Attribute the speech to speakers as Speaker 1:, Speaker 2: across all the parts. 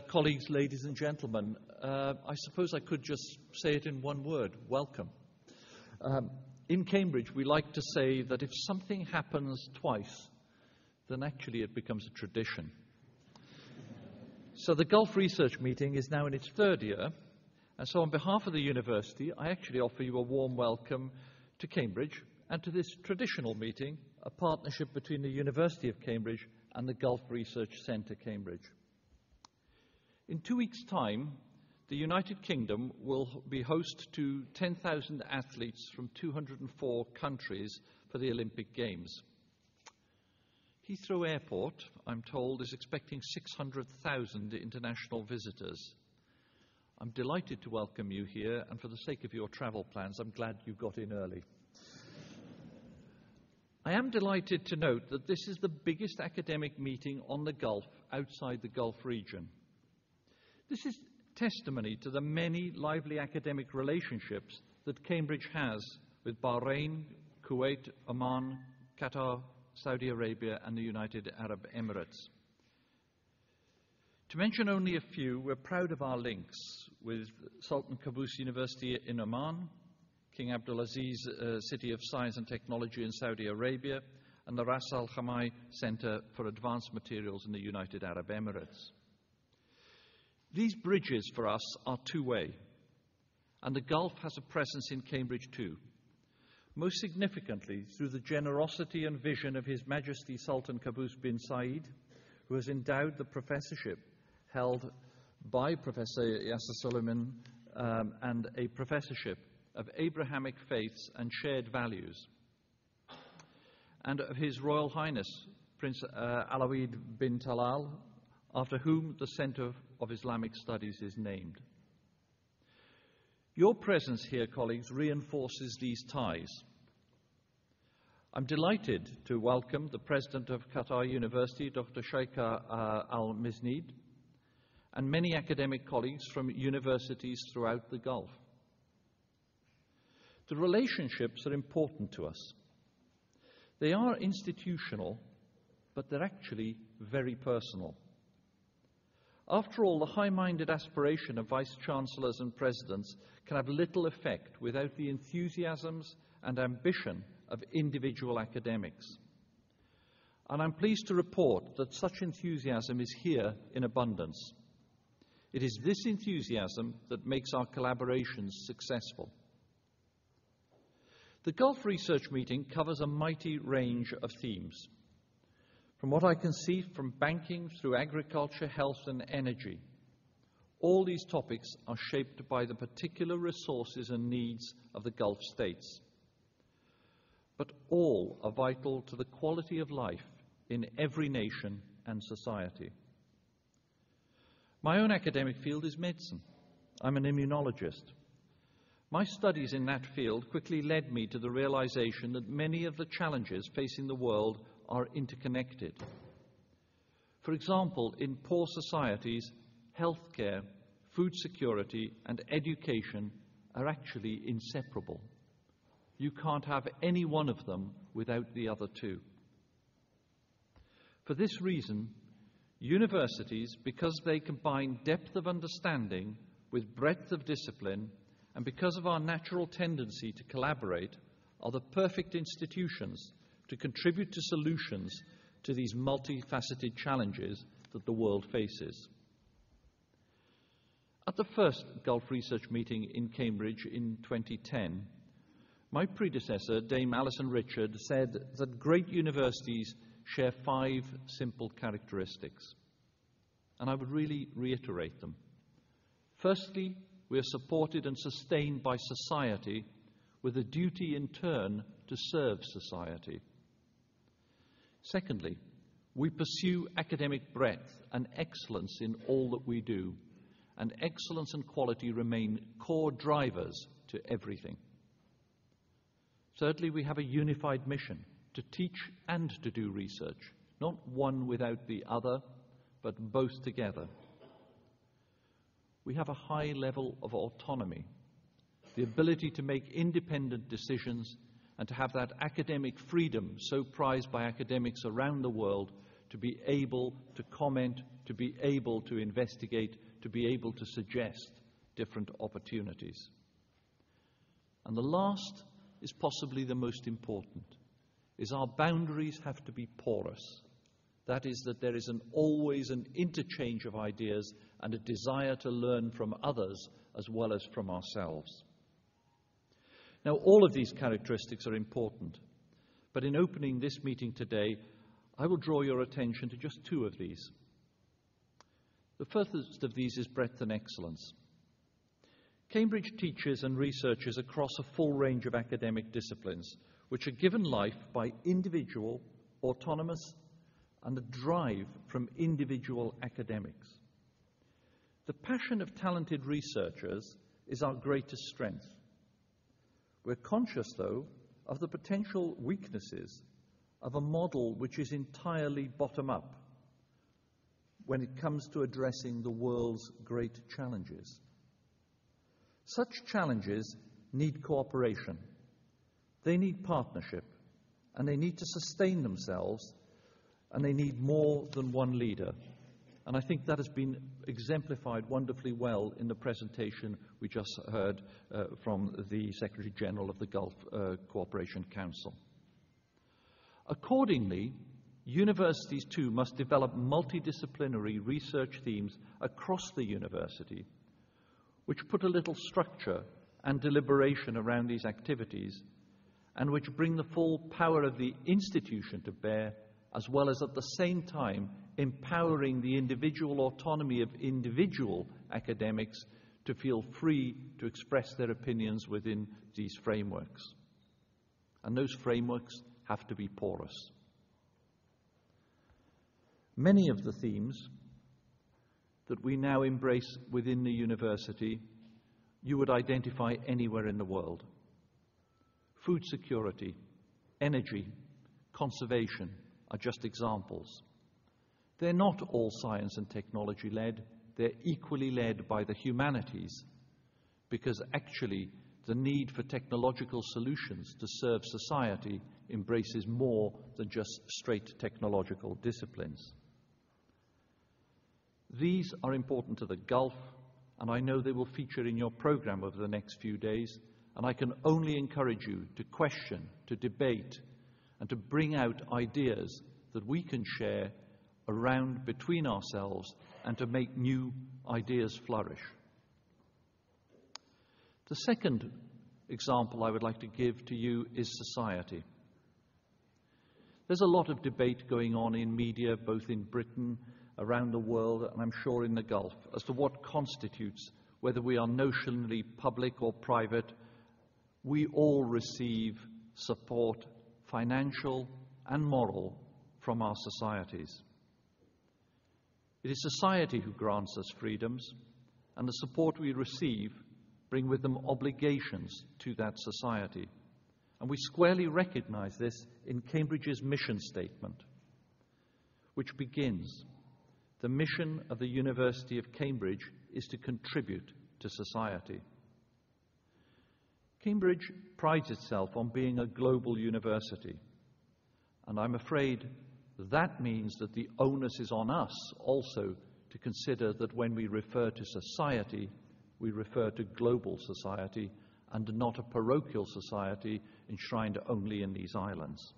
Speaker 1: colleagues, ladies and gentlemen, I suppose I could just say it in one word: welcome. In Cambridge, we like to say that if something happens twice, then actually it becomes a tradition. So the Gulf Research Meeting is now in its third year, and so on behalf of the university, I actually offer you a warm welcome to Cambridge and to this traditional meeting, a partnership between the University of Cambridge and the Gulf Research Centre, Cambridge. In 2 weeks' time, the United Kingdom will be host to 10,000 athletes from 204 countries for the Olympic Games. Heathrow Airport, I'm told, is expecting 600,000 international visitors. I'm delighted to welcome you here, and for the sake of your travel plans, I'm glad you got in early. I am delighted to note that this is the biggest academic meeting on the Gulf outside the Gulf region. This is testimony to the many lively academic relationships that Cambridge has with Bahrain, Kuwait, Oman, Qatar, Saudi Arabia, and the United Arab Emirates. To mention only a few, we're proud of our links with Sultan Qaboos University in Oman, King Abdulaziz City of Science and Technology in Saudi Arabia, and the Ras Al Khaimah Center for Advanced Materials in the United Arab Emirates. These bridges for us are two-way, and the Gulf has a presence in Cambridge too, most significantly through the generosity and vision of His Majesty Sultan Qaboos bin Said, who has endowed the professorship held by Professor Yasser Suleiman and a professorship of Abrahamic faiths and shared values, and of His Royal Highness Prince Alawid bin Talal, after whom the Center of Islamic Studies is named. Your presence here, colleagues, reinforces these ties. I'm delighted to welcome the President of Qatar University, Dr. Sheikha Al-Misneed, and many academic colleagues from universities throughout the Gulf. The relationships are important to us. They are institutional, but they're actually very personal. After all, the high-minded aspiration of vice-chancellors and presidents can have little effect without the enthusiasms and ambition of individual academics. And I'm pleased to report that such enthusiasm is here in abundance. It is this enthusiasm that makes our collaborations successful. The Gulf Research Meeting covers a mighty range of themes. From what I can see, from banking through agriculture, health, and energy, all these topics are shaped by the particular resources and needs of the Gulf states. But all are vital to the quality of life in every nation and society. My own academic field is medicine. I'm an immunologist. My studies in that field quickly led me to the realization that many of the challenges facing the world are interconnected. For example, in poor societies, healthcare, food security, and education are actually inseparable. You can't have any one of them without the other two. For this reason, universities, because they combine depth of understanding with breadth of discipline, and because of our natural tendency to collaborate, are the perfect institutions to contribute to solutions to these multifaceted challenges that the world faces. At the first Gulf Research Meeting in Cambridge in 2010, my predecessor, Dame Alison Richard, said that great universities share 5 simple characteristics, and I would really reiterate them. Firstly, we are supported and sustained by society with a duty in turn to serve society. Secondly, we pursue academic breadth and excellence in all that we do, and excellence and quality remain core drivers to everything. Thirdly, we have a unified mission to teach and to do research, not one without the other, but both together. We have a high level of autonomy, the ability to make independent decisions and to have that academic freedom so prized by academics around the world to be able to comment, to be able to investigate, to be able to suggest different opportunities. And the last is possibly the most important, is our boundaries have to be porous. That is, that there is always an interchange of ideas and a desire to learn from others as well as from ourselves. Now, all of these characteristics are important, but in opening this meeting today, I will draw your attention to just two of these. The first of these is breadth and excellence. Cambridge teaches and researches across a full range of academic disciplines, which are given life by individual, autonomous, and the drive from individual academics. The passion of talented researchers is our greatest strength. We're conscious, though, of the potential weaknesses of a model which is entirely bottom-up when it comes to addressing the world's great challenges. Such challenges need cooperation, they need partnership, and they need to sustain themselves, and they need more than one leader. And I think that has been exemplified wonderfully well in the presentation we just heard from the Secretary General of the Gulf Cooperation Council. Accordingly, universities too must develop multidisciplinary research themes across the university, which put a little structure and deliberation around these activities, and which bring the full power of the institution to bear, as well as at the same time empowering the individual autonomy of individual academics to feel free to express their opinions within these frameworks. And those frameworks have to be porous. Many of the themes that we now embrace within the university, you would identify anywhere in the world. Food security, energy, conservation are just examples. They're not all science and technology led, they're equally led by the humanities, because actually the need for technological solutions to serve society embraces more than just straight technological disciplines. These are important to the Gulf, and I know they will feature in your program over the next few days, and I can only encourage you to question, to debate, and to bring out ideas that we can share around between ourselves and to make new ideas flourish. The second example I would like to give to you is society. There's a lot of debate going on in media, both in Britain, around the world, and I'm sure in the Gulf, as to what constitutes, whether we are notionally public or private. We all receive support, financial and moral, from our societies. It is society who grants us freedoms, and the support we receive bring with them obligations to that society. And we squarely recognize this in Cambridge's mission statement, which begins, "The mission of the University of Cambridge is to contribute to society." Cambridge prides itself on being a global university, and I'm afraid that means that the onus is on us also to consider that when we refer to society, we refer to global society and not a parochial society enshrined only in these islands.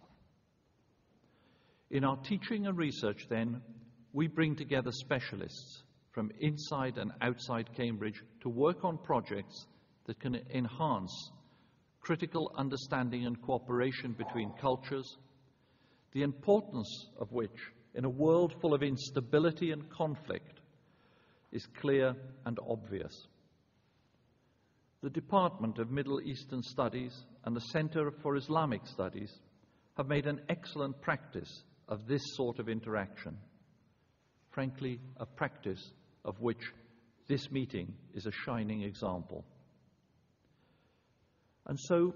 Speaker 1: In our teaching and research, then, we bring together specialists from inside and outside Cambridge to work on projects that can enhance critical understanding and cooperation between cultures, the importance of which, in a world full of instability and conflict, is clear and obvious. The Department of Middle Eastern Studies and the Center for Islamic Studies have made an excellent practice of this sort of interaction. Frankly, a practice of which this meeting is a shining example. And so,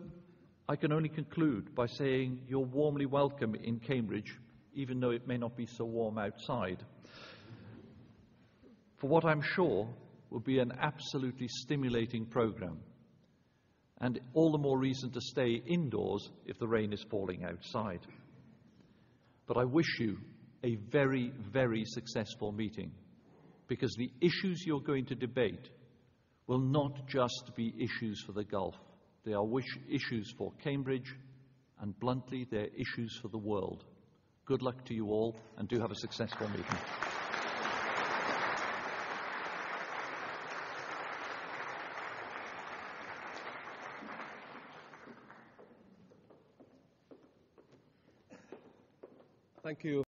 Speaker 1: I can only conclude by saying you're warmly welcome in Cambridge, even though it may not be so warm outside, for what I'm sure will be an absolutely stimulating program, and all the more reason to stay indoors if the rain is falling outside. But I wish you a very, very successful meeting, because the issues you're going to debate will not just be issues for the Gulf. They are issues for Cambridge, and bluntly, they're issues for the world. Good luck to you all, and do have a successful meeting.
Speaker 2: Thank you.